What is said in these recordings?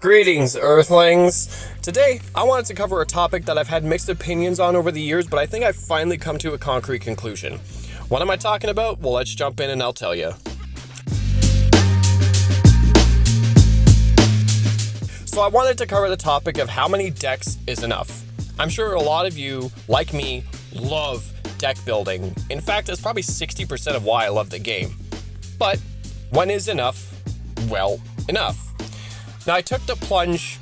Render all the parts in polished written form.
Greetings, Earthlings! Today, I wanted to cover a topic that I've had mixed opinions on over the years, but I think I've finally come to a concrete conclusion. What am I talking about? Well, let's jump in and I'll tell you. So I wanted to cover the topic of how many decks is enough. I'm sure a lot of you, like me, love deck building. In fact, it's probably 60% of why I love the game. But when is enough? Well, enough. Now, I took the plunge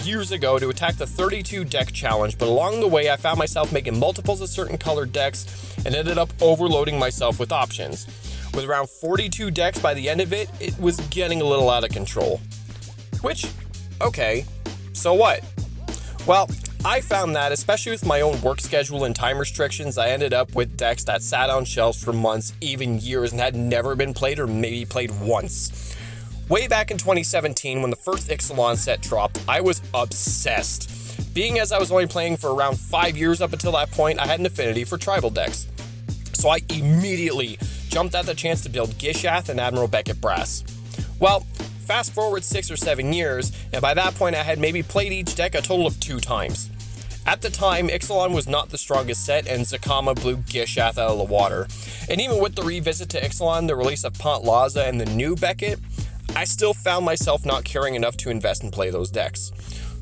years ago to attack the 32 deck challenge, but along the way I found myself making multiples of certain colored decks and ended up overloading myself with options. With around 42 decks by the end of it, it was getting a little out of control. Which, okay, so what? Well, I found that, especially with my own work schedule and time restrictions, I ended up with decks that sat on shelves for months, even years, and had never been played or maybe played once. Way back in 2017, when the first Ixalan set dropped, I was obsessed. Being as I was only playing for around 5 years up until that point, I had an affinity for tribal decks. So I immediately jumped at the chance to build Gishath and Admiral Beckett Brass. Well, fast forward 6 or 7 years, and by that point I had maybe played each deck a total of 2 times. At the time, Ixalan was not the strongest set, and Zakama blew Gishath out of the water. And even with the revisit to Ixalan, the release of Pant Laza, and the new Beckett, I still found myself not caring enough to invest and play those decks.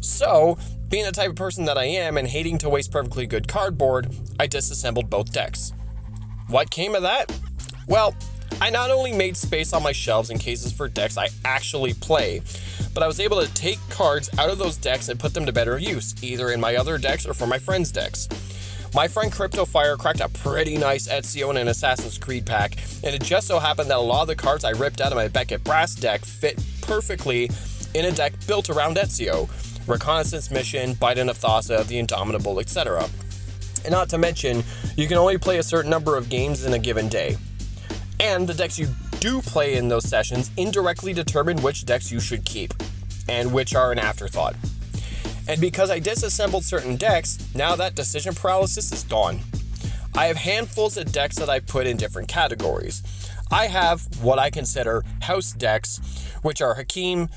So, being the type of person that I am and hating to waste perfectly good cardboard, I disassembled both decks. What came of that? Well, I not only made space on my shelves in cases for decks I actually play, but I was able to take cards out of those decks and put them to better use, either in my other decks or for my friends' decks. My friend CryptoFire cracked a pretty nice Ezio and an Assassin's Creed pack, and it just so happened that a lot of the cards I ripped out of my Beckett Brass deck fit perfectly in a deck built around Ezio: Reconnaissance Mission, Biden of Thassa, The Indomitable, etc. And not to mention, you can only play a certain number of games in a given day. And the decks you do play in those sessions indirectly determine which decks you should keep, and which are an afterthought. And because I disassembled certain decks, now that decision paralysis is gone. I have handfuls of decks that I put in different categories. I have what I consider house decks, which are Hakim,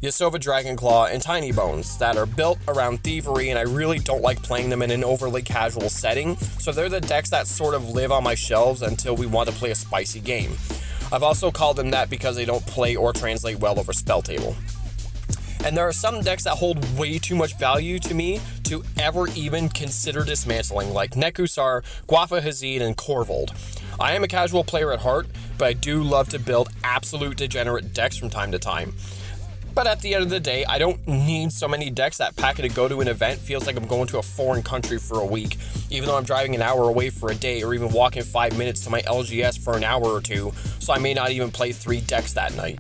Yasova Dragonclaw, and Tiny Bones, that are built around thievery, and I really don't like playing them in an overly casual setting, so they're the decks that sort of live on my shelves until we want to play a spicy game. I've also called them that because they don't play or translate well over spell table. And there are some decks that hold way too much value to me to ever even consider dismantling, like Nekusar, Guafa Hazid, and Korvold. I am a casual player at heart, but I do love to build absolute degenerate decks from time to time. But at the end of the day, I don't need so many decks that packet to go to an event feels like I'm going to a foreign country for a week, even though I'm driving an hour away for a day, or even walking 5 minutes to my LGS for an hour or two, so I may not even play 3 decks that night.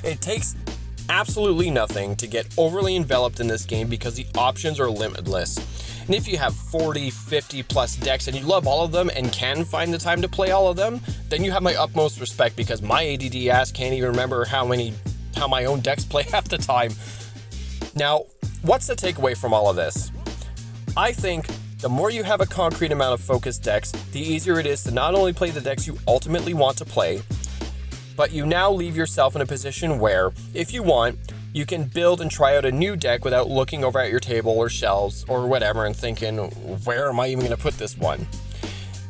It takes absolutely nothing to get overly enveloped in this game because the options are limitless. And if you have 40, 50 plus decks and you love all of them and can find the time to play all of them, then you have my utmost respect, because my ADD ass can't even remember how my own decks play half the time. Now, what's the takeaway from all of this? I think the more you have a concrete amount of focused decks, the easier it is to not only play the decks you ultimately want to play, but you now leave yourself in a position where, if you want, you can build and try out a new deck without looking over at your table or shelves or whatever and thinking, where am I even going to put this one?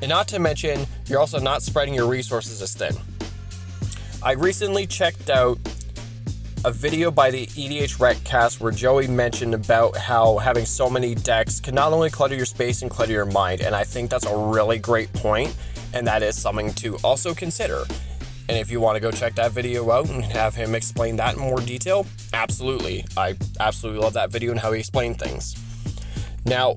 And not to mention, you're also not spreading your resources as thin. I recently checked out a video by the EDH Recast where Joey mentioned about how having so many decks can not only clutter your space and clutter your mind, and I think that's a really great point, and that is something to also consider. And if you want to go check that video out and have him explain that in more detail, absolutely. I absolutely love that video and how he explained things. Now,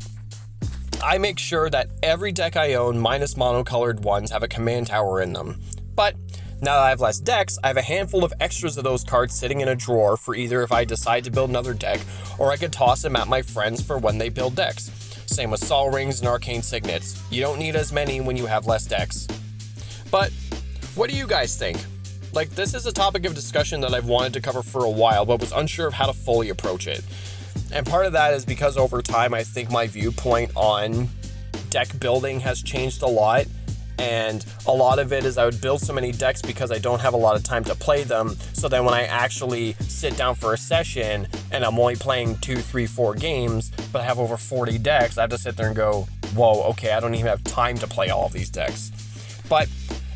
I make sure that every deck I own, minus monocolored ones, have a command tower in them. But now that I have less decks, I have a handful of extras of those cards sitting in a drawer for either if I decide to build another deck, or I could toss them at my friends for when they build decks. Same with Sol Rings and Arcane Signets. You don't need as many when you have less decks. But what do you guys think? Like, this is a topic of discussion that I've wanted to cover for a while, but was unsure of how to fully approach it. And part of that is because over time, I think my viewpoint on deck building has changed a lot, And a lot of it is I would build so many decks because I don't have a lot of time to play them. So then when I actually sit down for a session and I'm only playing 2, 3, 4 games, but I have over 40 decks, I have to sit there and go, whoa, okay, I don't even have time to play all of these decks. But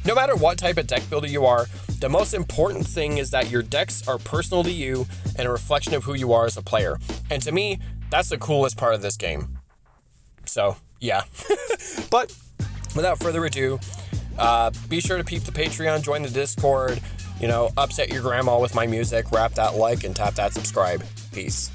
no matter what type of deck builder you are, the most important thing is that your decks are personal to you and a reflection of who you are as a player. And to me, that's the coolest part of this game. So, yeah. But without further ado, be sure to peep the Patreon, join the Discord, upset your grandma with my music, rap that like, and tap that subscribe. Peace.